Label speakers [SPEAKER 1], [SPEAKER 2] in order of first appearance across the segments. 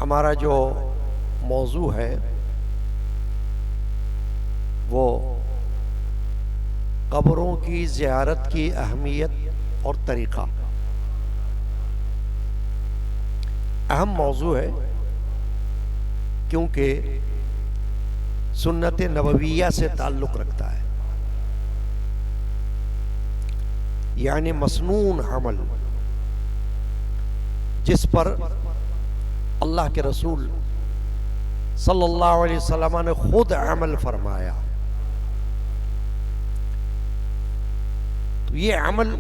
[SPEAKER 1] ہمارا جو موضوع ہے وہ قبروں کی زیارت کی اہمیت اور طریقہ اہم موضوع ہے، کیونکہ سنت نبویہ سے تعلق رکھتا ہے، یعنی مسنون عمل جس پر اللہ کے رسول صلی اللہ علیہ وسلم نے خود عمل فرمایا. تو یہ عمل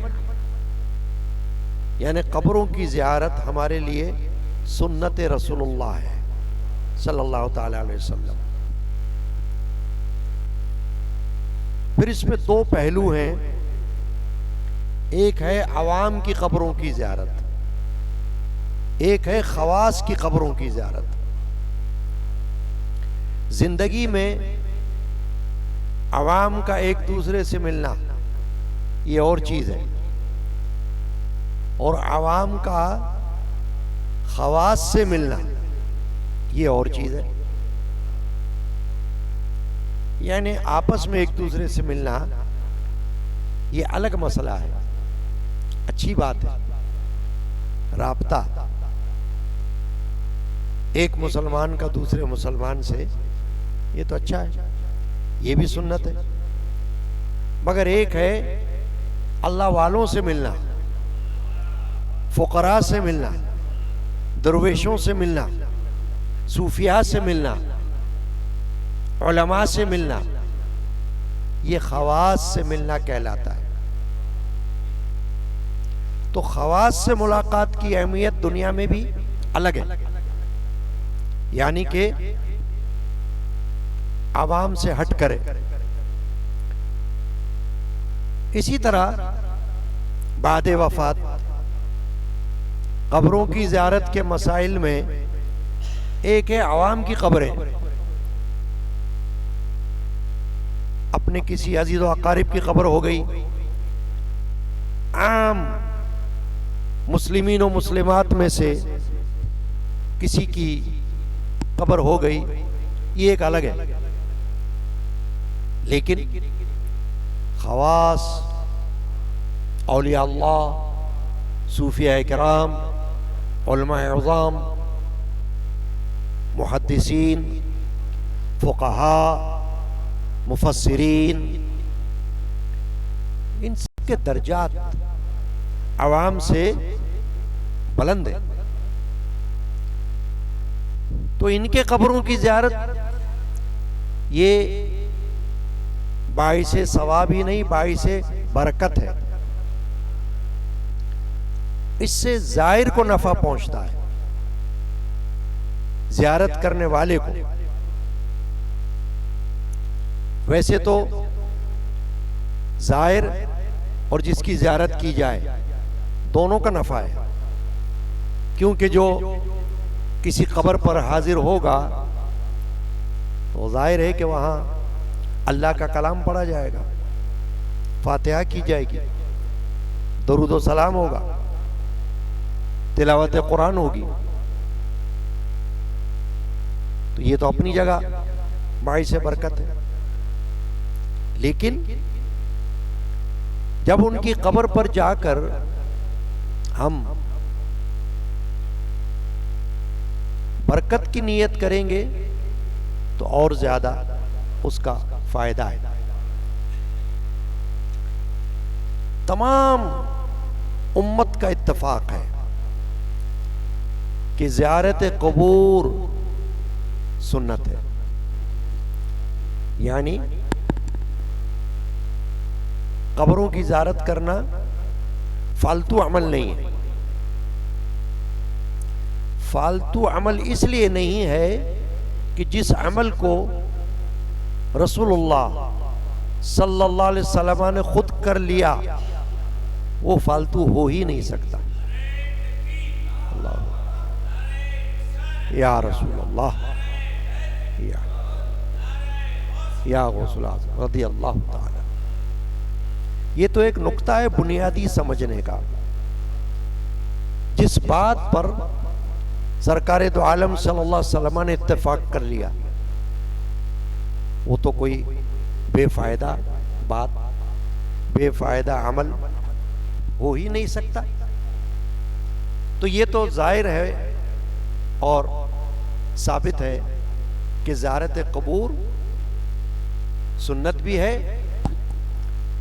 [SPEAKER 1] یعنی قبروں کی زیارت ہمارے لیے سنت رسول اللہ ہے صلی اللہ تعالی علیہ وسلم. پھر اس میں دو پہلو ہیں، ایک ہے عوام کی قبروں کی زیارت، ایک ہے خواص کی قبروں کی زیارت. زندگی میں عوام کا ایک دوسرے سے ملنا یہ اور چیز ہے، اور عوام کا خواص سے ملنا یہ اور چیز ہے. یعنی آپس میں ایک دوسرے سے ملنا یہ الگ مسئلہ ہے، اچھی بات ہے، رابطہ ایک مسلمان کا دوسرے مسلمان سے، یہ تو اچھا ہے، یہ بھی سنت ہے. مگر ایک ہے اللہ والوں سے ملنا، فقراء سے ملنا، درویشوں سے ملنا، صوفیاء سے ملنا، علماء سے ملنا، یہ خواص سے ملنا کہلاتا ہے. تو خواص سے ملاقات کی اہمیت دنیا میں بھی الگ ہے، یعنی کہ عوام سے ہٹ کرے. اسی طرح بعد وفات قبروں کی زیارت کے مسائل میں ایک ہے عوام کی قبریں، اپنے کسی عزیز و اقارب کی قبر ہو گئی، عام مسلمین و مسلمات میں سے کسی کی قبر ہو گئی، یہ ایک الگ ہے. لیکن خواص، اولیاء اللہ، صوفیاء کرام، علماء عظام، محدثین، فقہاء، مفسرین، ان سب کے درجات عوام سے بلند ہیں. تو ان کے قبروں کی زیارت یہ باعث ثواب ہی نہیں، باعث برکت ہے. اس سے زائر کو نفع پہنچتا ہے، زیارت کرنے والے کو. ویسے تو زائر اور جس کی زیارت کی جائے دونوں کا نفع ہے، کیونکہ جو کسی قبر پر حاضر ہوگا تو ظاہر ہے کہ وہاں اللہ کا کلام پڑھا جائے گا، فاتحہ کی جائے گی، درود و سلام ہوگا، تلاوت قرآن ہوگی. تو یہ تو اپنی جگہ باعث برکت ہے. لیکن جب ان کی قبر پر جا کر ہم برکت کی نیت کریں گے تو اور زیادہ اس کا فائدہ ہے. تمام امت کا اتفاق ہے کہ زیارت قبور سنت ہے، یعنی قبروں کی زیارت کرنا فالتو عمل نہیں ہے. فالتو عمل اس لیے نہیں ہے کہ جس عمل کو رسول اللہ صلی اللہ علیہ وسلم نے خود کر لیا وہ فالتو ہو ہی نہیں سکتا. اللہ یا رسول اللہ یا غوث الاعظم رضی اللہ تعالی. یہ تو ایک نقطہ ہے بنیادی سمجھنے کا، جس بات پر سرکار دو عالم صلی اللہ علیہ وسلم نے اتفاق کر لیا، وہ تو کوئی بے فائدہ بات، بے فائدہ عمل ہو ہی نہیں سکتا۔ تو یہ تو ظاہر ہے اور ثابت ہے کہ زیارت قبور سنت بھی ہے،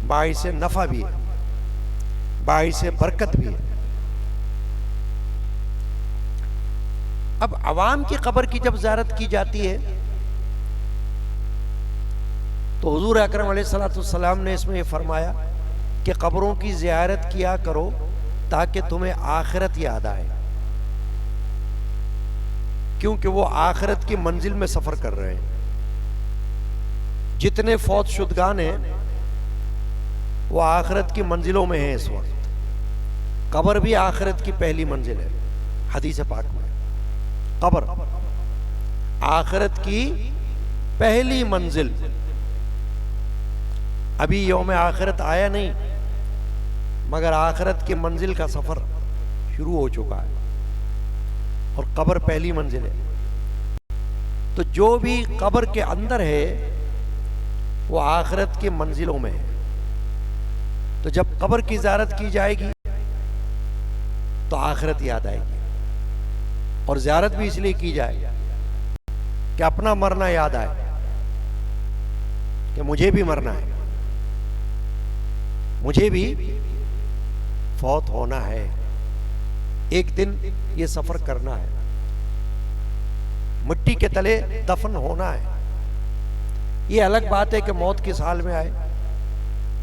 [SPEAKER 1] باعث نفع بھی ہے، باعث برکت بھی ہے۔ اب عوام کی قبر کی جب زیارت کی جاتی ہے تو حضور اکرم علیہ الصلوۃ والسلام نے اس میں یہ فرمایا کہ قبروں کی زیارت کیا کرو تاکہ تمہیں آخرت یاد آئے، کیونکہ وہ آخرت کی منزل میں سفر کر رہے ہیں۔ جتنے فوت شدگان ہیں وہ آخرت کی منزلوں میں ہیں اس وقت۔ قبر بھی آخرت کی پہلی منزل ہے، حدیث پاک میں قبر آخرت کی پہلی منزل۔ ابھی یوم آخرت آیا نہیں مگر آخرت کی منزل کا سفر شروع ہو چکا ہے، اور قبر پہلی منزل ہے۔ تو جو بھی قبر کے اندر ہے وہ آخرت کی منزلوں میں ہے۔ تو جب قبر کی زیارت کی جائے گی تو آخرت یاد آئے گی، اور زیارت بھی اس لیے کی جائے کہ اپنا مرنا یاد آئے کہ مجھے بھی مرنا ہے، مجھے بھی فوت ہونا ہے، ایک دن یہ سفر کرنا ہے، مٹی کے تلے دفن ہونا ہے۔ یہ الگ بات ہے کہ موت کس حال میں آئے،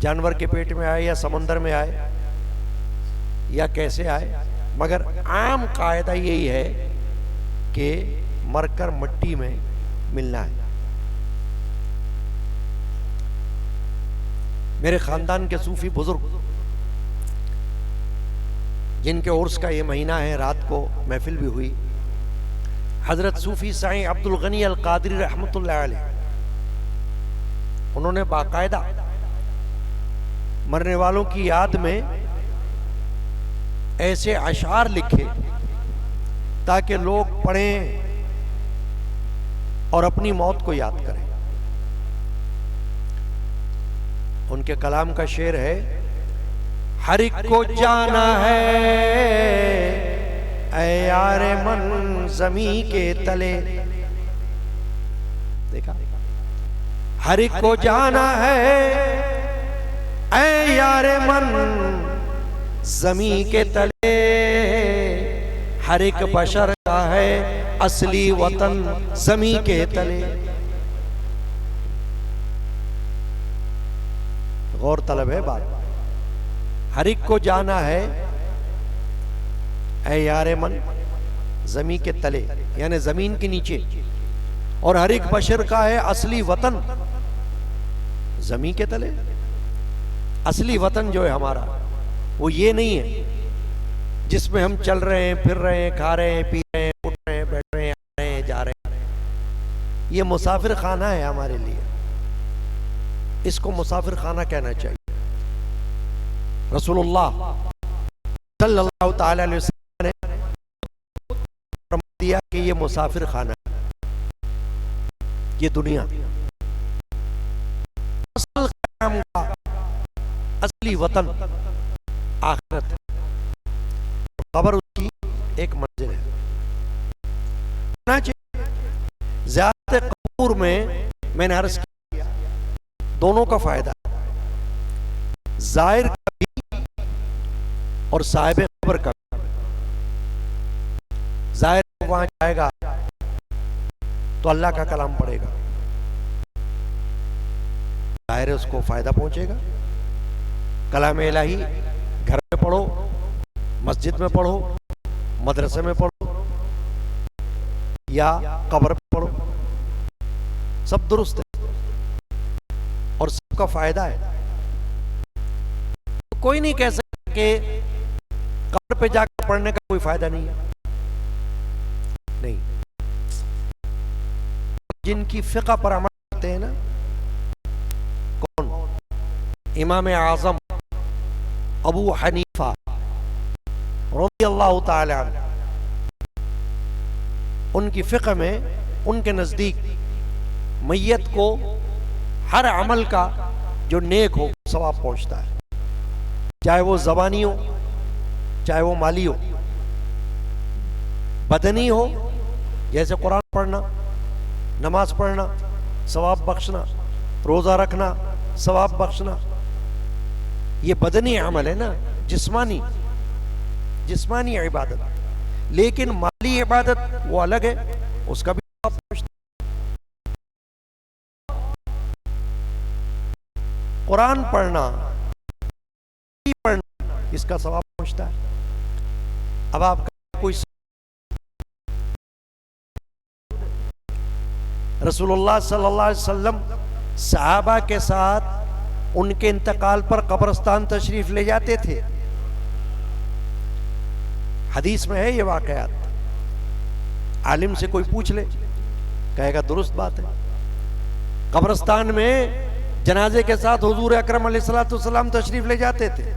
[SPEAKER 1] جانور کے پیٹ میں آئے یا سمندر میں آئے یا کیسے آئے، مگر عام قاعدہ یہی ہے کہ مر کر مٹی میں ملنا ہے۔ میرے خاندان کے صوفی بزرگ جن کے عرس کا یہ مہینہ ہے، رات کو محفل بھی ہوئی، حضرت صوفی سائیں عبد الغنی القادری رحمۃ اللہ علیہ، انہوں نے باقاعدہ مرنے والوں کی یاد میں ایسے اشعار لکھے تاکہ لوگ پڑھیں اور اپنی موت کو یاد کریں۔ ان کے کلام کا شعر ہے، ہر ایک کو جانا ہے اے یار من زمین کے تلے، دیکھا، ہر ایک کو جانا ہے اے یار من زمین کے تلے، ہر ایک بشر کا ہے اصلی وطن زمین کے تلے۔ غور طلب ہے بات، ہر ایک کو جانا ہے اے یار من زمین کے تلے، یعنی زمین کے نیچے، اور ہر ایک بشر کا ہے اصلی وطن زمین کے تلے۔ اصلی وطن جو ہے ہمارا وہ یہ نہیں ہے جس میں ہم چل رہے ہیں، پھر رہے ہیں، کھا رہے ہیں، پی رہے ہیں، اٹھ رہے ہیں، بیٹھ رہے ہیں، آ رہے ہیں، جا رہے ہیں۔ یہ مسافر خانہ ہے ہمارے لیے، اس کو مسافر خانہ کہنا چاہیے۔ رسول اللہ صلی اللہ تعالی علیہ وسلم نے فرما دیا کہ یہ مسافر خانہ ہے، یہ دنیا اصل قیام کا اصلی وطن آخرت ہے، قبر اس کی ایک منزل ہے۔ زیارت قبور میں نے عرض کیا دونوں کا فائدہ ہے، زائر کا بھی اور صاحب قبر کا بھی۔ زائر وہاں جائے گا تو اللہ کا کلام پڑھے گا، ظاہر اس کو فائدہ پہنچے گا۔ کلام الہی گھر میں پڑھو، مسجد میں پڑھو، مدرسے میں پڑھو یا قبر میں پڑھو، سب درست ہے اور سب کا فائدہ ہے۔ کوئی نہیں کہہ سکتا کہ قبر پہ جا کر پڑھنے کا کوئی فائدہ نہیں ہے، نہیں۔ جن کی فقہ پر عمل کرتے ہیں نا، کون؟ امام اعظم ابو حنیفہ رضی اللہ تعالی عنہ، ان کی فقہ میں ان کے نزدیک میت کو ہر عمل کا جو نیک ہو ثواب پہنچتا ہے، چاہے وہ زبانی ہو، چاہے وہ مالی ہو، بدنی ہو جیسے قرآن پڑھنا، نماز پڑھنا ثواب بخشنا، روزہ رکھنا ثواب بخشنا، یہ بدنی عمل ہے نا، جسمانی عبادت. لیکن مالی عبادت وہ الگ ہے، اس کا بھی ثواب پہنچتا ہے. قرآن پڑھنا اس کا ثواب پہنچتا ہے. اب آپ کا کوئی رسول اللہ صلی اللہ علیہ وسلم صحابہ کے ساتھ ان کے انتقال پر قبرستان تشریف لے جاتے تھے. حدیث میں ہے یہ واقعات. عالم سے کوئی پوچھ لے کہے گا درست بات ہے. قبرستان میں جنازے کے ساتھ حضور اکرم علیہ الصلوۃ والسلام تشریف لے جاتے تھے.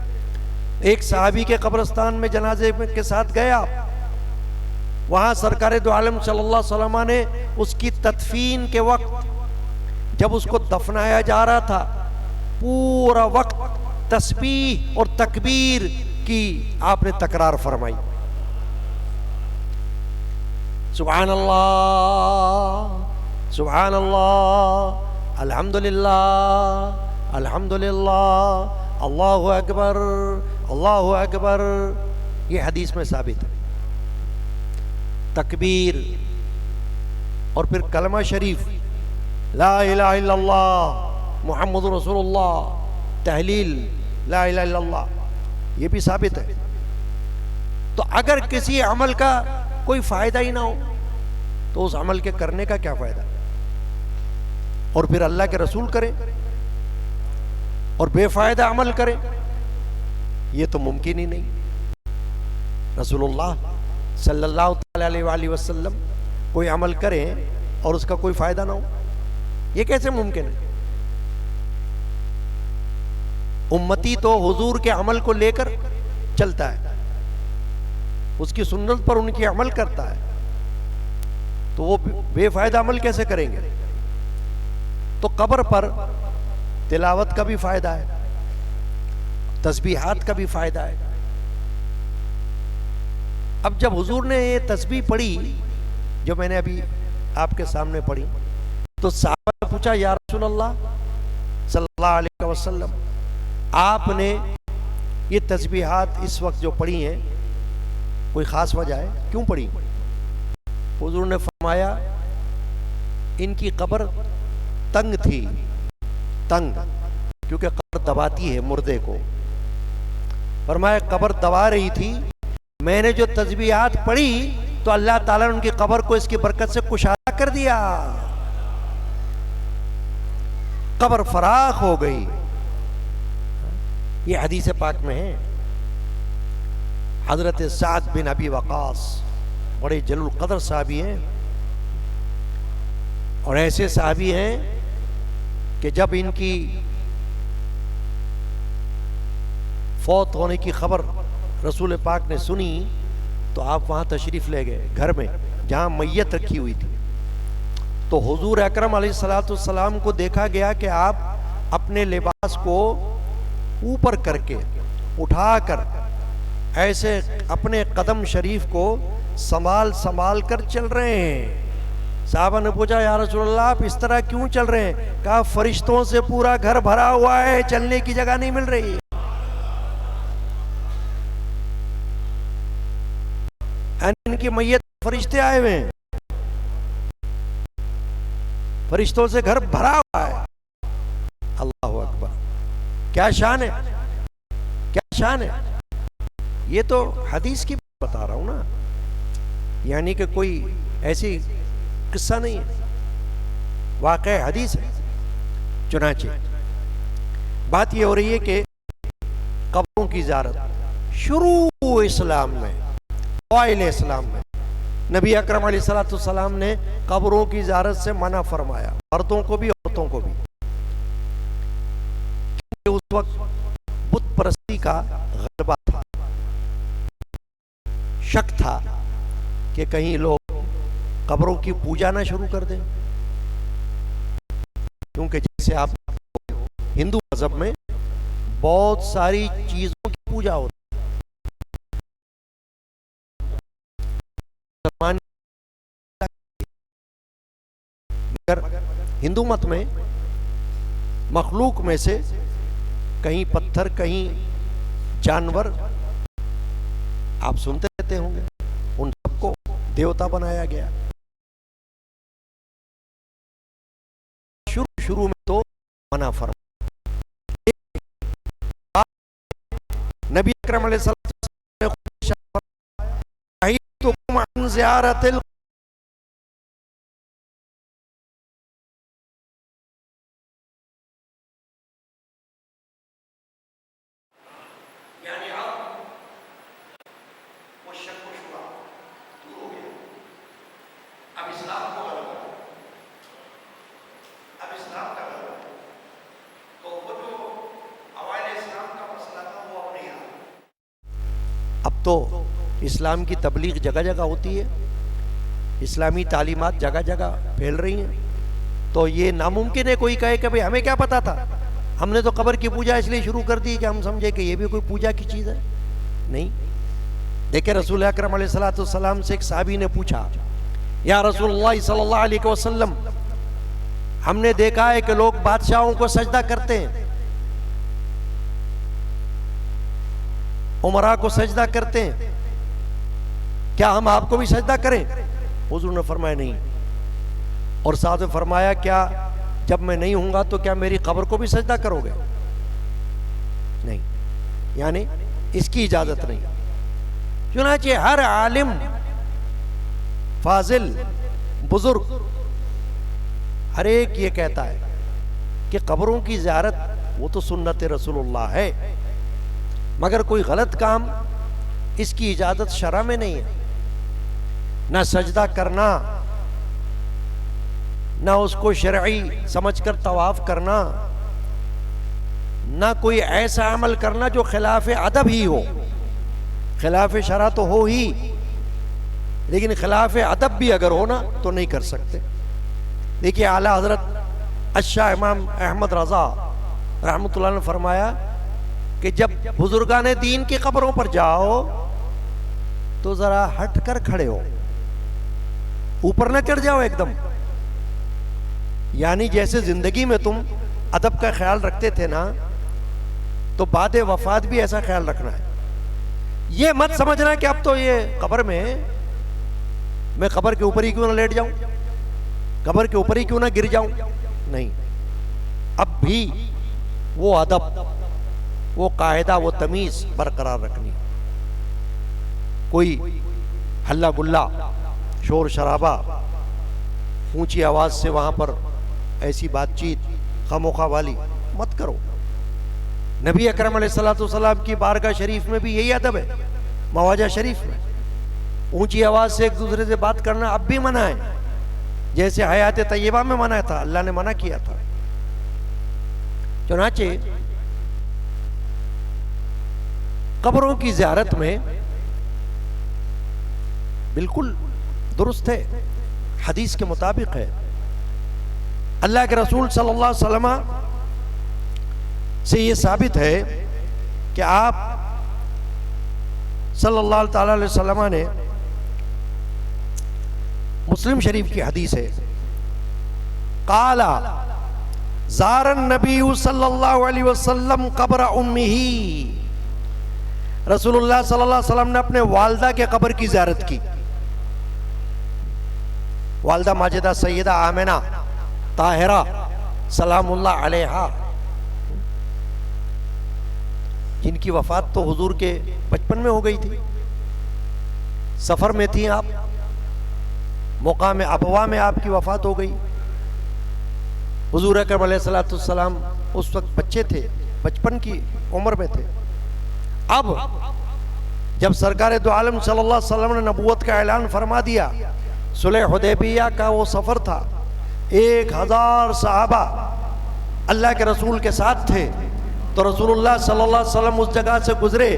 [SPEAKER 1] ایک صحابی کے قبرستان میں جنازے کے ساتھ گیا، وہاں سرکار دو عالم صلی اللہ علیہ وسلم نے اس کی تدفین کے وقت جب اس کو دفنایا جا رہا تھا پورا وقت تسبیح اور تکبیر کی آپ نے تکرار فرمائی. سبحان اللہ سبحان اللہ الحمدللہ الحمدللہ اللہ اکبر اللہ اکبر. یہ حدیث میں ثابت ہے. تکبیر اور پھر کلمہ شریف لا الہ الا اللہ محمد رسول اللہ، تحلیل لا الہ الا اللہ، یہ بھی ثابت ہے. تو اگر کسی عمل کا کوئی فائدہ ہی نہ ہو تو اس عمل کے کرنے کا کیا فائدہ؟ اور پھر اللہ کے رسول کرے اور بے فائدہ عمل کرے، یہ تو ممکن ہی نہیں. رسول اللہ صلی اللہ تعالی علیہ وآلہ وسلم کوئی عمل کرے اور اس کا کوئی فائدہ نہ ہو، یہ کیسے ممکن ہے؟ امتی تو حضور کے عمل کو لے کر چلتا ہے، اس کی سنت پر ان کی عمل کرتا ہے، تو وہ بے فائدہ عمل کیسے کریں گے؟ تو قبر پر تلاوت کا بھی فائدہ ہے، تسبیحات کا بھی فائدہ ہے. اب جب حضور نے یہ تسبیح پڑھی جو میں نے ابھی آپ کے سامنے پڑھی تو صحابہ نے پوچھا یا رسول اللہ صلی اللہ علیہ وسلم آپ نے یہ تسبیحات اس وقت جو پڑھی ہیں کوئی خاص وجہ ہے، کیوں پڑھی؟ حضور نے فرمایا ان کی قبر تنگ تھی، تنگ کیونکہ قبر دباتی ہے مردے کو. فرمایا قبر دبا رہی تھی، میں نے جو تسبیحات پڑھی تو اللہ تعالیٰ نے ان کی قبر کو اس کی برکت سے کشادہ کر دیا، قبر فراخ ہو گئی. یہ حدیث پاک میں ہے. حضرت سعد بن ابی وقاص بڑے جلیل القدر صحابی ہیں، اور ایسے صحابی ہیں کہ جب ان کی فوت ہونے کی خبر رسول پاک نے سنی تو آپ وہاں تشریف لے گئے گھر میں جہاں میت رکھی ہوئی تھی. تو حضور اکرم علیہ الصلوۃ والسلام کو دیکھا گیا کہ آپ اپنے لباس کو اوپر کر کے اٹھا کر ایسے اپنے قدم شریف کو سنبھال کر چل رہے ہیں. صحابہ نے پوچھا یا رسول اللہ آپ اس طرح کیوں چل رہے ہیں؟ کہا فرشتوں سے پورا گھر بھرا ہوا ہے، چلنے کی جگہ نہیں مل رہی. ان کی میت فرشتے آئے ہوئے ہیں، فرشتوں سے گھر بھرا ہوا ہے. اللہ اکبر، کیا شان ہے، کیا شان ہے. یہ تو حدیث کی بتا رہا ہوں نا، یعنی کہ کوئی ایسی قصہ نہیں ہے، واقع حدیث ہے. چنانچہ بات یہ ہو رہی ہے کہ قبروں کی زیارت شروع اسلام میں، اوائل اسلام میں نبی اکرم علیہ الصلوۃ والسلام نے قبروں کی زیارت سے منع فرمایا، مردوں کو بھی عورتوں کو بھی. اس وقت بت پرستی کا غلبہ تھا، شک تھا کہ کہیں لوگ قبروں کی پوجا نہ شروع کر دیں، کیونکہ جیسے آپ ہندو مذہب میں بہت ساری چیزوں کی پوجا ہوتی ہے، ہندو مت میں مخلوق میں سے کہیں پتھر کہیں جانور آپ سنتے رہتے ہوں گے، ان سب کو دیوتا بنایا گیا۔ شروع میں تو منع فرمایا، نبی اکرم علیہ السلام نے نہیتکم عن زیارت یعنی اب وہ شک و شبہ دور ہو گیا، اب اسلام کو غلبہ ہے، اب اسلام کا غلبہ ہے، تو وہ جو اوائل اسلام کا مسئلہ تھا وہ اب نہیں آ، اب تو اسلام کی تبلیغ جگہ جگہ ہوتی ہے، اسلامی تعلیمات جگہ جگہ پھیل رہی ہیں، تو یہ ناممکن ہے کوئی کہے کہ بھئی ہمیں کیا پتا تھا، ہم نے تو قبر کی پوجا اس لیے شروع کر دی کہ ہم سمجھے کہ یہ بھی کوئی پوجا کی چیز ہے۔ نہیں، دیکھیں رسول اکرم علیہ السلام سے ایک صحابی نے پوچھا، یا رسول اللہ صلی اللہ علیہ وسلم، ہم نے دیکھا ہے کہ لوگ بادشاہوں کو سجدہ کرتے ہیں، عمراء کو سجدہ کرتے ہیں، کیا ہم آپ کو بھی سجدہ کریں؟ حضور نے فرمایا نہیں، اور ساتھ میں فرمایا کیا جب میں نہیں ہوں گا تو کیا میری قبر کو بھی سجدہ کرو گے؟ نہیں، یعنی اس کی اجازت نہیں۔ چنانچہ ہر عالم، فاضل، بزرگ، ہر ایک یہ کہتا ہے کہ قبروں کی زیارت وہ تو سنت رسول اللہ ہے، مگر کوئی غلط کام اس کی اجازت شرع میں نہیں ہے، نہ سجدہ کرنا، نہ اس کو شرعی سمجھ کر طواف کرنا، نہ کوئی ایسا عمل کرنا جو خلاف ادب ہی ہو، خلاف شرع تو ہو ہی، لیکن خلاف ادب بھی اگر ہونا تو نہیں کر سکتے۔ دیکھیے اعلیٰ حضرت الشاہ امام احمد رضا رحمۃ اللہ نے فرمایا کہ جب بزرگان دین کی قبروں پر جاؤ تو ذرا ہٹ کر کھڑے ہو، اوپر نہ چڑھ جاؤ ایک دم، یعنی جیسے زندگی میں تم ادب کا خیال رکھتے تھے نا، تو بعد وفات بھی ایسا خیال رکھنا ہے۔ یہ مت سمجھنا کہ اب تو یہ قبر میں قبر کے اوپر ہی کیوں نہ لیٹ جاؤں، قبر کے اوپر ہی کیوں نہ گر جاؤں، نہیں، اب بھی وہ ادب، وہ قاعدہ، وہ تمیز برقرار رکھنی۔ کوئی ہلا گلا، شور شرابہ، اونچی آواز سے وہاں پر ایسی بات چیت خاموخواہ والی مت کرو۔ نبی اکرم علیہ السلام کی بارگاہ شریف میں بھی یہی ادب ہے، مواجہ شریف میں اونچی آواز سے ایک دوسرے سے بات کرنا اب بھی منع ہے، جیسے حیات طیبہ میں منع تھا، اللہ نے منع کیا تھا۔ چنانچہ قبروں کی زیارت میں بالکل درست ہے، حدیث کے مطابق ہے، اللہ کے رسول صلی اللہ علیہ وسلم سے یہ ثابت ہے کہ آپ صلی اللہ تعالی علیہ وسلم نے، مسلم شریف کی حدیث ہے، قال زار النبی صلی اللہ علیہ وسلم قبر امہ، رسول اللہ صلی اللہ علیہ وسلم نے اپنے والدہ کے قبر کی زیارت کی، والدہ ماجدہ سیدہ آمنہ طاہرہ سلام اللہ علیہا، جن کی وفات تو حضور کے بچپن میں ہو گئی تھی، سفر میں تھیں آپ، مقام ابوا میں آپ کی وفات ہو گئی، حضور اکرم علیہ السلام اس وقت بچے تھے، بچپن کی عمر میں تھے۔ اب جب سرکار دو عالم صلی اللہ علیہ وسلم نے نبوت کا اعلان فرما دیا، صلح حدیبیہ کا وہ سفر تھا، 1000 صحابہ اللہ کے رسول کے ساتھ تھے، تو رسول اللہ صلی اللہ علیہ وسلم اس جگہ سے گزرے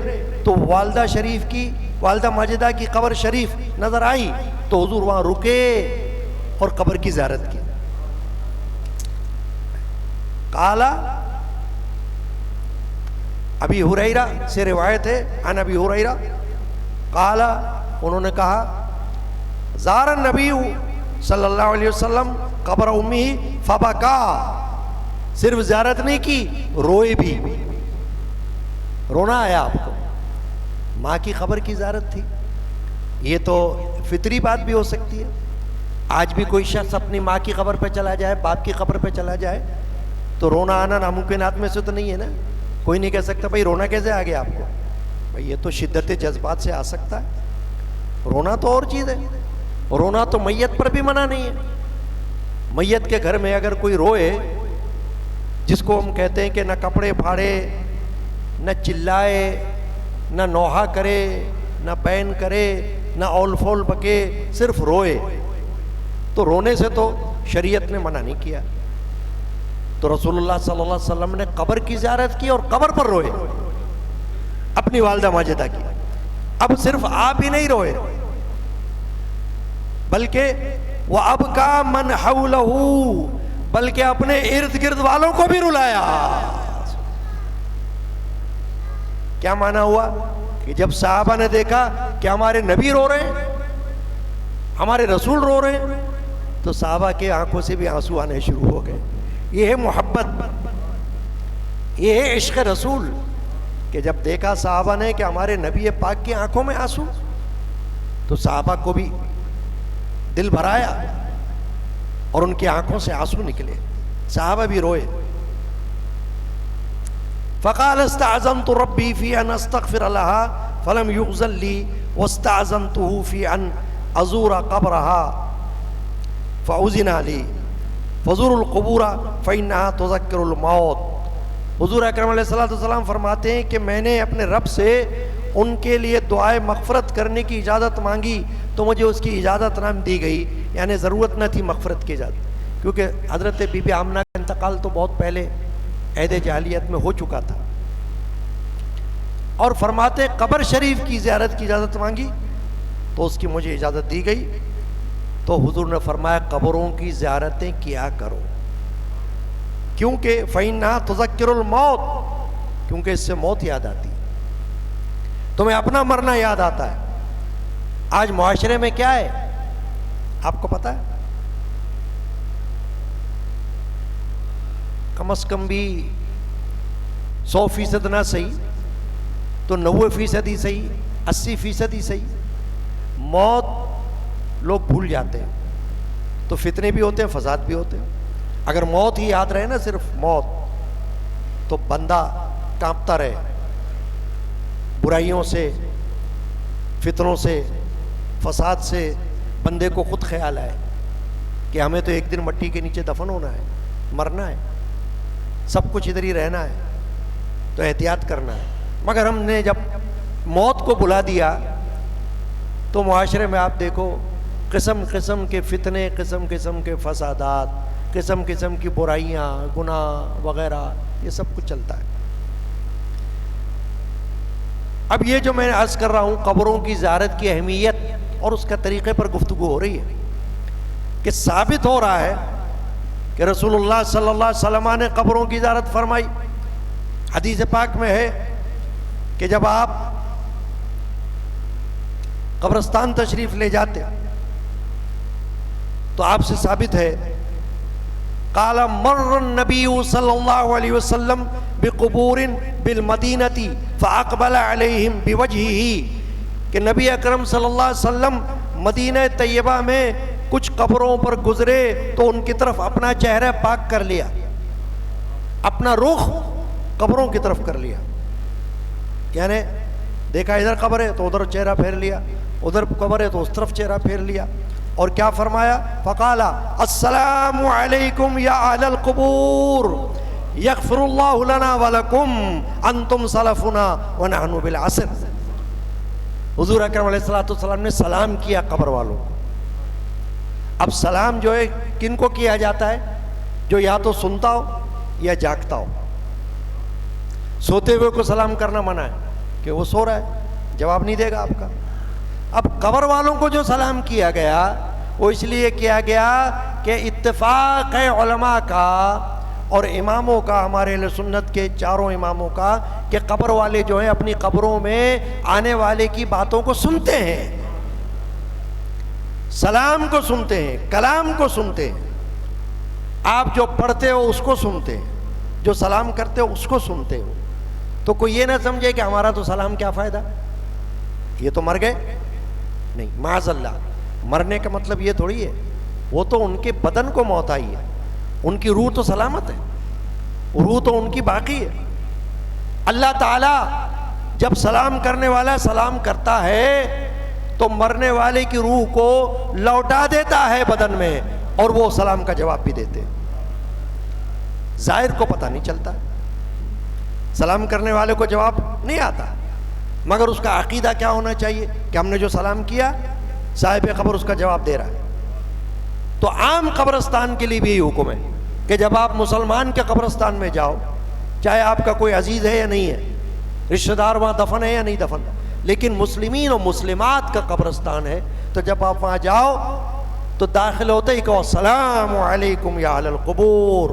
[SPEAKER 1] تو والدہ شریف کی، والدہ ماجدہ کی قبر شریف نظر آئی، تو حضور وہاں رکے اور قبر کی زیارت کی. قالا ابی ہریرہ سے روایت ہے عن ابی ہریرہ قالا انہوں نے کہا زار النبی صلی اللہ علیہ وسلم قبر امی فبکا. صرف زیارت نہیں کی، روئے بھی. رونا آیا آپ کو، ماں کی قبر کی زیارت تھی. یہ تو فطری بات بھی ہو سکتی ہے. آج بھی کوئی شخص اپنی ماں کی قبر پہ چلا جائے، باپ کی قبر پہ چلا جائے تو رونا آنا ناممکنات میں سے تو نہیں ہے نا. کوئی نہیں کہہ سکتا بھائی رونا کیسے آ گیا آپ کو. بھائی یہ تو شدت جذبات سے آ سکتا ہے. رونا تو اور چیز ہے. رونا تو میت پر بھی منع نہیں ہے. میت کے گھر میں اگر کوئی روئے، جس کو ہم کہتے ہیں کہ نہ کپڑے پھاڑے، نہ چلائے، نہ نوحہ کرے، نہ بین کرے، نہ اول فول بکے، صرف روئے، تو رونے سے تو شریعت نے منع نہیں کیا. تو رسول اللہ صلی اللہ علیہ وسلم نے قبر کی زیارت کی اور قبر پر روئے، اپنی والدہ ماجدہ کی. اب صرف آپ ہی نہیں روئے بلکہ وَأَبْكَى مَنْ حَوْلَهُ، بلکہ اپنے ارد گرد والوں کو بھی رلایا. کیا معنی ہوا کہ جب صحابہ نے دیکھا کہ ہمارے نبی رو رہے ہیں، ہمارے رسول رو رہے ہیں، تو صحابہ کے آنکھوں سے بھی آنسو آنے شروع ہو گئے. یہ ہے محبت، یہ ہے عشق رسول، کہ جب دیکھا صحابہ نے کہ ہمارے نبی پاک کی آنکھوں میں آنسو، تو صحابہ کو بھی دل بھرایا اور ان کی آنکھوں سے آنسو نکلے. صحابہ بھی روئے. فقال استعذنت ربی فی ان استغفر لها فلم یغزل لی واستعذنته فی ان ازور قبرها فاذن لی فزوروا القبور فانها تذکر الموت. حضور اکرم علیہ السلام فرماتے ہیں کہ میں نے اپنے رب سے ان کے لیے دعائے مغفرت کرنے کی اجازت مانگی تو مجھے اس کی اجازت نہ دی گئی. یعنی ضرورت نہ تھی مغفرت کی اجازت، کیونکہ حضرت بی بی آمنہ کا انتقال تو بہت پہلے عہد جاہلیت میں ہو چکا تھا. اور فرماتے قبر شریف کی زیارت کی اجازت مانگی تو اس کی مجھے اجازت دی گئی. تو حضور نے فرمایا قبروں کی زیارتیں کیا کرو، کیونکہ فَإِنَّهَا تُذَكِّرُ الْمَوْتِ، کیونکہ اس سے موت یاد آتی، تمہیں اپنا مرنا یاد آتا ہے. آج معاشرے میں کیا ہے آپ کو پتا ہے؟ کم از کم بھی 100% نہ صحیح تو 90% ہی صحیح، 80% ہی صحیح، موت لوگ بھول جاتے ہیں. تو فتنے بھی ہوتے ہیں، فساد بھی ہوتے ہیں. اگر موت ہی یاد رہے نا، صرف موت، تو بندہ کانپتا رہے برائیوں سے، فتنوں سے، فساد سے. بندے کو خود خیال آئے کہ ہمیں تو ایک دن مٹی کے نیچے دفن ہونا ہے، مرنا ہے، سب کچھ ادھر ہی رہنا ہے، تو احتیاط کرنا ہے. مگر ہم نے جب موت کو بلا دیا تو معاشرے میں آپ دیکھو قسم قسم کے فتنے، قسم قسم کے فسادات، قسم قسم کی برائیاں، گناہ وغیرہ، یہ سب کچھ چلتا ہے. اب یہ جو میں عرض کر رہا ہوں قبروں کی زیارت کی اہمیت اور اس کا طریقے پر گفتگو ہو رہی ہے کہ ثابت ہو رہا ہے کہ رسول اللہ صلی اللہ علیہ وسلم نے قبروں کی زیارت فرمائی. حدیث پاک میں ہے کہ جب آپ قبرستان تشریف لے جاتے تو آپ سے ثابت ہے قال مر النبی صلی اللہ علیہ وسلم بقبور بالمدینہ فاقبل علیہم بوجہہ، کہ نبی اکرم صلی اللہ علیہ وسلم مدینہ طیبہ میں کچھ قبروں پر گزرے تو ان کی طرف اپنا چہرہ پاک کر لیا، اپنا رخ قبروں کی طرف کر لیا. یعنی دیکھا ادھر قبر ہے تو ادھر چہرہ پھیر لیا، ادھر قبر ہے تو اس طرف چہرہ پھیر لیا. اور کیا فرمایا؟ فقال السلام علیکم یا اہل القبور یغفر اللہ لنا ولکم انتم سلفنا ونحن بالعصر. حضور اکرم علیہ السلام نے سلام کیا قبر والوں کو. اب سلام جو ہے کن کو کیا جاتا ہے؟ جو یا تو سنتا ہو یا جاگتا ہو. سوتے ہوئے کو سلام کرنا منع ہے کہ وہ سو رہا ہے، جواب نہیں دے گا آپ کا. اب قبر والوں کو جو سلام کیا گیا وہ اس لیے کیا گیا کہ اتفاق ہے علماء کا اور اماموں کا، ہمارے اہل سنت کے چاروں اماموں کا، کہ قبر والے جو ہیں اپنی قبروں میں آنے والے کی باتوں کو سنتے ہیں، سلام کو سنتے ہیں، کلام کو سنتے ہیں. آپ جو پڑھتے ہو اس کو سنتے ہیں، جو سلام کرتے ہو اس کو سنتے ہو. تو کوئی یہ نہ سمجھے کہ ہمارا تو سلام کیا فائدہ، یہ تو مر گئے. نہیں، معاذ اللہ، مرنے کا مطلب یہ تھوڑی ہے. وہ تو ان کے بدن کو موت آئی ہے، ان کی روح تو سلامت ہے، روح تو ان کی باقی ہے. اللہ تعالیٰ جب سلام کرنے والا سلام کرتا ہے تو مرنے والے کی روح کو لوٹا دیتا ہے بدن میں، اور وہ سلام کا جواب بھی دیتے ہیں. ظاہر کو پتہ نہیں چلتا، سلام کرنے والے کو جواب نہیں آتا، مگر اس کا عقیدہ کیا ہونا چاہیے کہ ہم نے جو سلام کیا صاحب قبر اس کا جواب دے رہا ہے. تو عام قبرستان کے لیے بھی یہی حکم ہے کہ جب آپ مسلمان کے قبرستان میں جاؤ، چاہے آپ کا کوئی عزیز ہے یا نہیں ہے، رشتہ دار وہاں دفن ہے یا نہیں دفن، لیکن مسلمین اور مسلمات کا قبرستان ہے، تو جب آپ وہاں جاؤ تو داخل ہوتے ہی کہو السلام علیکم یا اہل القبور،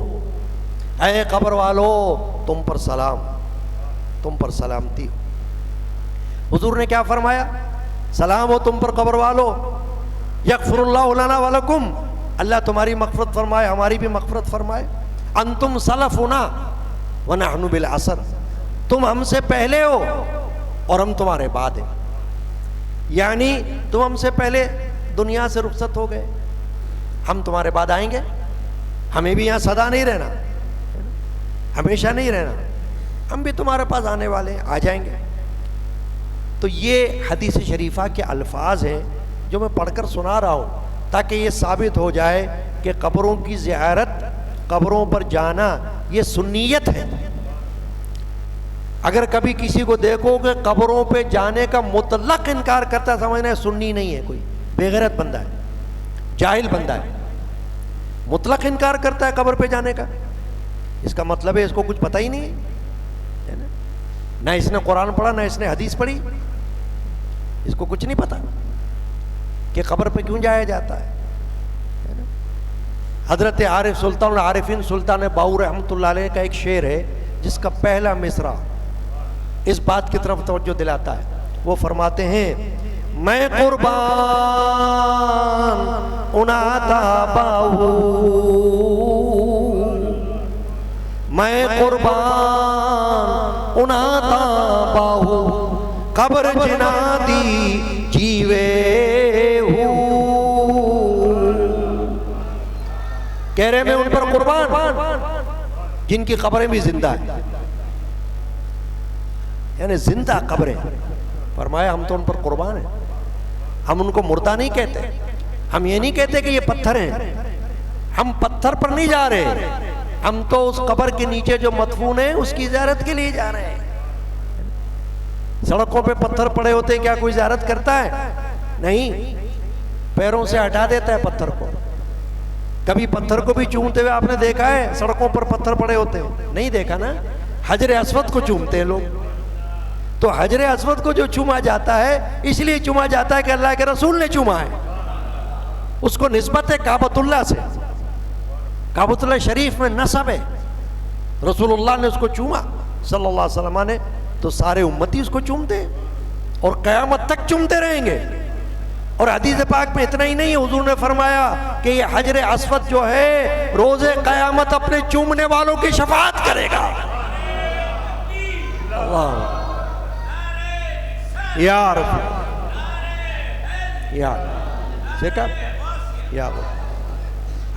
[SPEAKER 1] اے قبر والو تم پر سلام، تم پر سلامتی ہو. حضور نے کیا فرمایا؟ سلام ہو تم پر قبر والو، یغفر اللہ لنا ولکم، اللہ تمہاری مغفرت فرمائے، ہماری بھی مغفرت فرمائے. انتم سلفنا ونحن بالعصر، تم ہم سے پہلے ہو اور ہم تمہارے بعد ہیں. یعنی تم ہم سے پہلے دنیا سے رخصت ہو گئے، ہم تمہارے بعد آئیں گے، ہمیں بھی یہاں سدا نہیں رہنا، ہمیشہ نہیں رہنا، ہم بھی تمہارے پاس آنے والے ہیں، آ جائیں گے. تو یہ حدیث شریفہ کے الفاظ ہیں جو میں پڑھ کر سنا رہا ہوں تاکہ یہ ثابت ہو جائے کہ قبروں کی زیارت، قبروں پر جانا یہ سنیت ہے. اگر کبھی کسی کو دیکھو کہ قبروں پہ جانے کا مطلق انکار کرتا ہے، سمجھنا ہے سنی نہیں ہے، کوئی بے غیرت بندہ ہے، جاہل بندہ ہے. مطلق انکار کرتا ہے قبر پہ جانے کا، اس کا مطلب ہے اس کو کچھ پتہ ہی نہیں ہے، نہ اس نے قرآن پڑھا نہ اس نے حدیث پڑھی، اس کو کچھ نہیں پتا کہ قبر پہ کیوں جایا جاتا ہے. حضرت عارف سلطان العارفین سلطان باؤ رحمۃ اللہ علیہ کا ایک شعر ہے جس کا پہلا مصرع اس بات کی طرف توجہ دلاتا ہے. وہ فرماتے ہیں میں قربان اناتا باہو، میں قربان اناتا باہو، قبر جنا دی جیوے ہوں. کہہ رہے میں ان پر قربان جن کی قبریں بھی زندہ ہیں، یعنی زندہ قبریں. فرمایا ہم تو ان پر قربان ہیں، ہم ان کو مردہ نہیں کہتے، ہم یہ نہیں کہتے کہ یہ پتھر ہیں، ہم پتھر پر نہیں جا رہے، ہم تو اس قبر کے نیچے جو مدفون ہے اس کی زیارت کے لیے جا رہے ہیں. سڑکوں پہ پتھر پڑے ہوتے کیا کوئی زیارت کرتا ہے؟ نہیں، پیروں سے ہٹا دیتا ہے پتھر کو. کبھی پتھر کو بھی چومتے ہوئے آپ نے دیکھا ہے؟ سڑکوں پر پتھر پڑے ہوتے ہیں نہیں دیکھا نا. حجر اسود کو چومتے ہیں لوگ. تو حجر اسود کو جو چوما جاتا ہے اس لیے چوما جاتا ہے کہ اللہ کے رسول نے چوما ہے، اس کو نسبت ہے کعبۃ اللہ سے، کعبۃ اللہ شریف میں نسب ہے، رسول اللہ نے اس کو چوما صلی اللہ علیہ وسلم نے، تو سارے امتی اس کو چومتے ہیں اور قیامت تک چومتے رہیں گے. اور حدیث پاک میں اتنا ہی نہیں، حضور نے فرمایا کہ یہ حجر اسود جو ہے روز قیامت اپنے چومنے والوں کی شفاعت کرے گا. اللہ یا رب یا دیکھا یا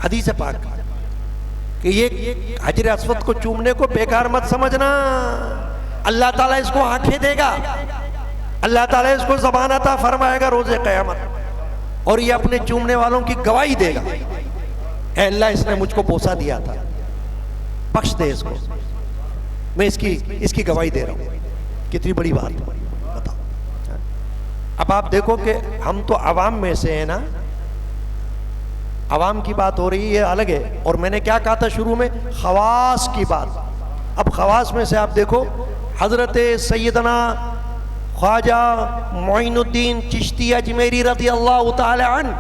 [SPEAKER 1] حدیث پاک کہ یہ حجر اسود کو چومنے کو بیکار مت سمجھنا. اللہ تعالیٰ اس کو آنکھیں دے گا، اللہ تعالیٰ اس کو زبان عطا فرمائے گا روز قیامت، اور یہ اپنے چومنے والوں کی گواہی دے گا، اے اللہ اس نے مجھ کو بوسہ دیا تھا، بخش دے اس کو، میں اس کی گواہی دے رہا ہوں. کتنی بڑی بات بتاؤ. اب آپ دیکھو کہ ہم تو عوام میں سے ہیں نا، عوام کی بات ہو رہی ہے الگ ہے، اور میں نے کیا کہا تھا شروع میں؟ خواص کی بات. اب خواص میں سے آپ دیکھو حضرت سیدنا خواجہ معین الدین چشتی اجمیری رضی اللہ تعالی عنہ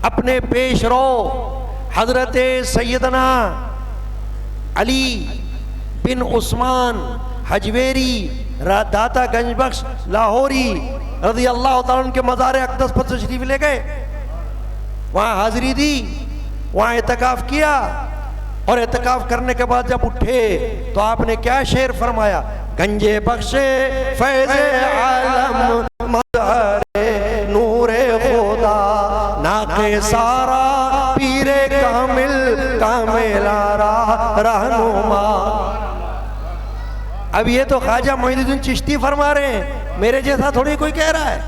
[SPEAKER 1] اپنے پیش رو حضرت سیدنا علی بن عثمان حجویری داتا گنج بخش لاہوری رضی اللہ تعالیٰ عنہ کے مزار اقدس پر تشریف لے گئے، وہاں حاضری دی، وہاں اعتکاف کیا، اور اعتکاف کرنے کے بعد جب اٹھے تو آپ نے کیا شعر فرمایا؟ گنج بخش فیض عالم مظہر نور خدا ناقِ سارا پیر کامل کاملارا رہنما۔ اب یہ تو خواجہ معین الدین چشتی فرما رہے ہیں، میرے جیسا تھوڑی کوئی کہہ رہا ہے،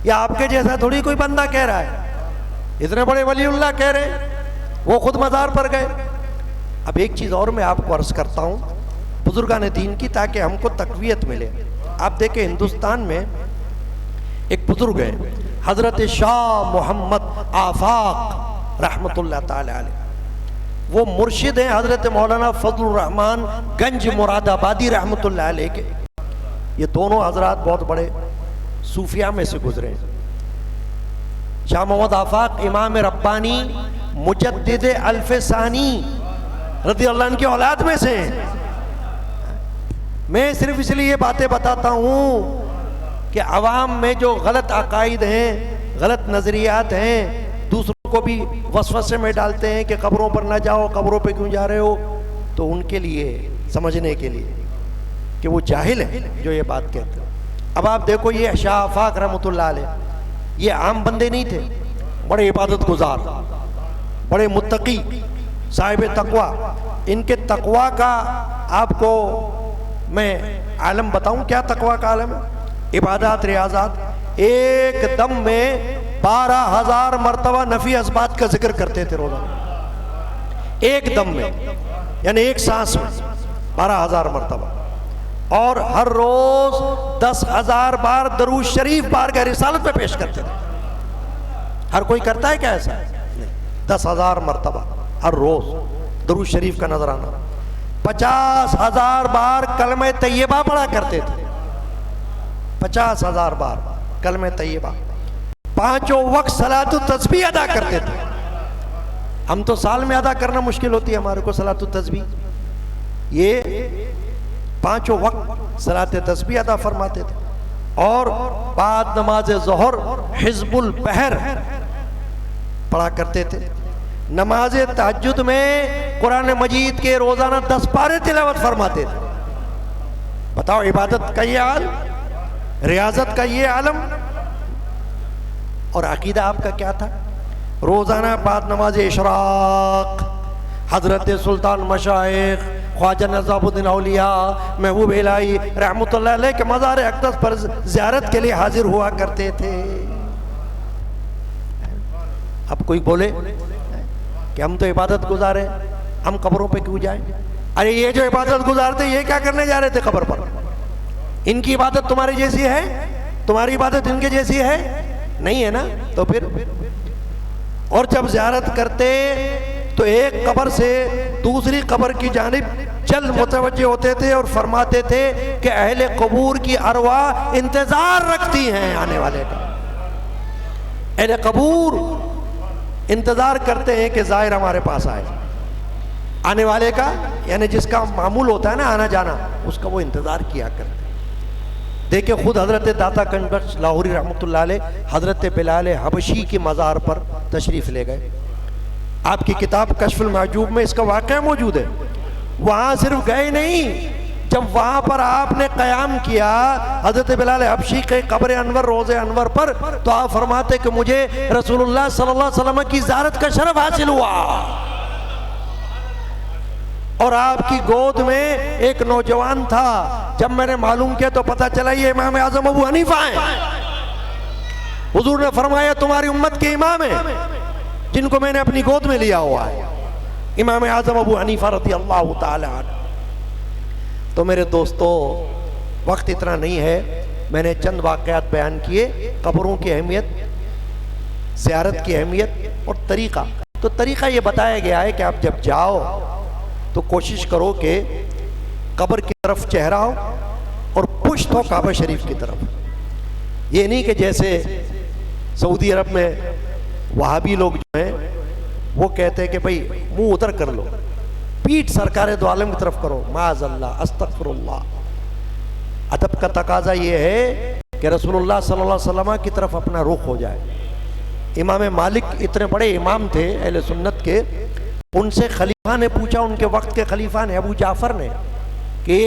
[SPEAKER 1] یا آپ کے جیسا تھوڑی کوئی بندہ کہہ رہا ہے، اتنے بڑے ولی اللہ کہہ رہے ہیں، وہ خود مزار پر گئے۔ اب ایک چیز اور میں آپ کو عرض کرتا ہوں بزرگان دین کی، تاکہ ہم کو تقویت ملے۔ آپ دیکھیں ہندوستان میں ایک بزرگ ہے حضرت شاہ محمد آفاق رحمت اللہ تعالی علیہ، وہ مرشد ہیں حضرت مولانا فضل الرحمن گنج مراد آبادی رحمت اللہ علیہ کے۔ یہ دونوں حضرات بہت بڑے صوفیاء میں سے گزرے ہیں۔ شاہ محمد آفاق امام ربانی مجدد الف ثانی رضی اللہ عنہ کی اولاد میں سے ہیں۔ میں صرف اس لیے یہ باتیں بتاتا ہوں کہ عوام میں جو غلط عقائد ہیں، غلط نظریات ہیں، دوسروں کو بھی وسوسے میں ڈالتے ہیں کہ قبروں پر نہ جاؤ، قبروں پہ کیوں جا رہے ہو، تو ان کے لیے سمجھنے کے لیے کہ وہ جاہل ہیں جو یہ بات کہتے ہیں۔ اب آپ دیکھو یہ شاہ آفاق رحمۃ اللہ علیہ، یہ عام بندے نہیں تھے، بڑے عبادت گزار، بڑے متقی، صاحب تقوی۔ ان کے تقوی کا آپ کو میں عالم بتاؤں کیا تقوی کا عالم ہے؟ عبادات ریاضات، ایک دم میں 12,000 مرتبہ نفی اثبات کا ذکر کرتے تھے روزانہ، ایک دم میں، یعنی ایک سانس میں 12,000 مرتبہ، اور ہر روز 10,000 بار درود شریف بارگاہ رسالت میں پیش کرتے تھے۔ ہر کوئی کرتا ہے کیا ایسا؟ 10,000 مرتبہ ہر روز درود شریف کا نظرانہ۔ 50,000 بار کلمہ طیبہ پڑھا کرتے تھے، 50,000 بار کلمہ طیبہ۔ 5 وقت صلاۃ التسبیح ادا کرتے تھے۔ ہم تو سال میں ادا کرنا مشکل ہوتی ہے ہمارے کو صلاۃ التسبیح، یہ 5 وقت صلاۃ تسبیح ادا فرماتے تھے۔ اور بعد نماز ظہر حزب البحر پڑھا کرتے تھے۔ نماز تہجد میں قرآن مجید کے روزانہ 10 پارے تلاوت فرماتے تھے۔ بتاؤ عبادت کا یہ عالم، ریاضت کا یہ عالم، اور عقیدہ آپ کا کیا تھا؟ روزانہ بعد نماز اشراق حضرت سلطان مشائخ خواجہ نظام الدین اولیاء محبوب الہی رحمت اللہ علیہ کے مزار اقدس پر زیارت کے لیے حاضر ہوا کرتے تھے۔ اب کوئی بولے کہ ہم تو عبادت گزار ہیں، ہم قبروں پہ کیوں جائیں؟ ارے یہ جو عبادت گزار تھے یہ کیا کرنے جا رہے تھے قبر پر؟ ان کی عبادت تمہاری جیسی ہے؟ تمہاری عبادت ان کے جیسی ہے؟ نہیں ہے نا؟ تو پھر اور جب زیارت کرتے تو ایک قبر سے دوسری قبر کی جانب جلد متوجہ ہوتے تھے اور فرماتے تھے کہ اہل قبور کی ارواح انتظار رکھتی ہیں آنے والے کا۔ اہل قبور انتظار کرتے ہیں کہ زائر ہمارے پاس آئے، آنے والے کا، یعنی جس کا معمول ہوتا ہے نا آنا جانا، اس کا وہ انتظار کیا کرتے ہیں۔ دیکھیں خود حضرت داتا گنج بخش لاہوری رحمت اللہ علیہ حضرت بلال حبشی کی مزار پر تشریف لے گئے۔ آپ کی کتاب کشف المحجوب میں اس کا واقعہ موجود ہے۔ وہاں صرف گئے نہیں، جب وہاں پر آپ نے قیام کیا حضرت بلال حبشی کے قبر انور روض انور پر، تو آپ فرماتے کہ مجھے رسول اللہ صلی اللہ علیہ وسلم کی زیارت کا شرف حاصل ہوا، اور آپ کی گود میں ایک نوجوان تھا۔ جب میں نے معلوم کیا تو پتہ چلا یہ امام اعظم ابو حنیفہ ہیں۔ حضور نے فرمایا تمہاری امت کے امام ہیں جن کو میں نے اپنی گود میں لیا ہوا ہے، امام اعظم ابو حنیفہ رضی اللہ تعالی عنہ۔ تو میرے دوستو وقت اتنا نہیں ہے، میں نے چند واقعات بیان کیے، قبروں کی اہمیت، زیارت کی اہمیت اور طریقہ۔ تو طریقہ یہ بتایا گیا ہے کہ آپ جب جاؤ تو کوشش کرو کہ قبر کی طرف چہرہ ہو اور پشت ہو کعبہ شریف کی طرف. یہ نہیں کہ جیسے سعودی عرب میں وہابی لوگ جو ہیں وہ کہتے ہیں کہ بھئی منہ ادھر کر لو, پیٹھ سرکار دو عالم کی طرف کرو. معاذ اللہ, استغفر اللہ. ادب کا تقاضا یہ ہے کہ رسول اللہ صلی اللہ علیہ وسلم کی طرف اپنا رخ ہو جائے. امام مالک اتنے بڑے امام تھے اہل سنت کے, ان سے خلیفہ نے پوچھا, ان کے وقت کے خلیفہ نے, ابو جعفر نے, کہ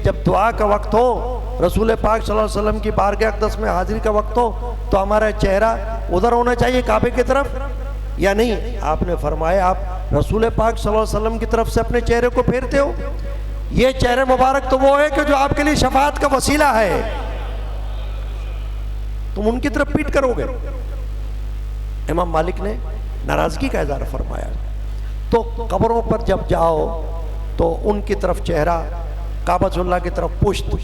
[SPEAKER 1] جب دعا کا وقت ہو, رسول پاک صلی اللہ علیہ وسلم کی بارگاہ اقدس میں حاضری کا وقت ہو, تو ہمارا چہرہ ادھر ہونا چاہیے کعبے کی طرف یا نہیں؟ آپ نے فرمایا آپ رسول پاک صلی اللہ علیہ وسلم کی طرف سے اپنے چہرے کو پھیرتے ہو. یہ چہرے مبارک تو وہ ہے کہ جو آپ کے لیے شفاعت کا وسیلہ ہے, تم ان کی طرف پیٹ کرو گے. امام مالک نے ناراضگی کا اظہار فرمایا. تو قبروں پر جب جاؤ تو ان کی طرف چہرہ, کعبۃ اللہ کی طرف پشت,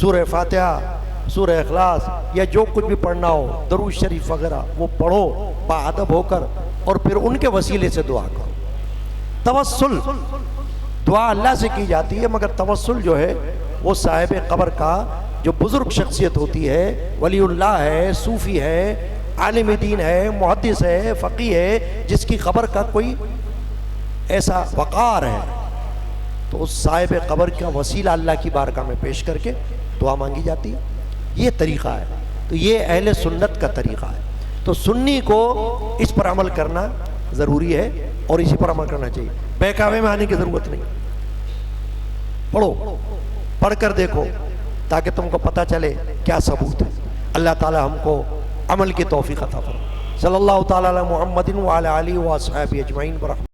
[SPEAKER 1] سورہ فاتحہ, سورہ اخلاص یا جو کچھ بھی پڑھنا ہو, درود شریف وغیرہ وہ پڑھو باادب ہو کر, اور پھر ان کے وسیلے سے دعا کرو. توسل دعا اللہ سے کی جاتی ہے, مگر توسل جو ہے وہ صاحب قبر کا جو بزرگ شخصیت ہوتی ہے, ولی اللہ ہے, صوفی ہے, عالم دین ہے, محدث ہے, فقیہ ہے, جس کی قبر کا کوئی ایسا وقار ہے, تو اس صاحب قبر کا وسیلہ اللہ کی بارگاہ میں پیش کر کے دعا مانگی جاتی ہے. یہ طریقہ ہے. تو یہ اہل سنت کا طریقہ ہے. تو سنی کو اس پر عمل کرنا ضروری ہے اور اسی پر عمل کرنا چاہیے. بہکاوے میں آنے کی ضرورت نہیں. پڑھو, پڑھ کر دیکھو تاکہ تم کو پتہ چلے کیا ثبوت ہے. اللہ تعالی ہم کو عمل کی توفیق عطا فرمائے. صلی اللہ تعالی علی محمد وعلی آلہ واصحابہ اجمعین برحمتہ.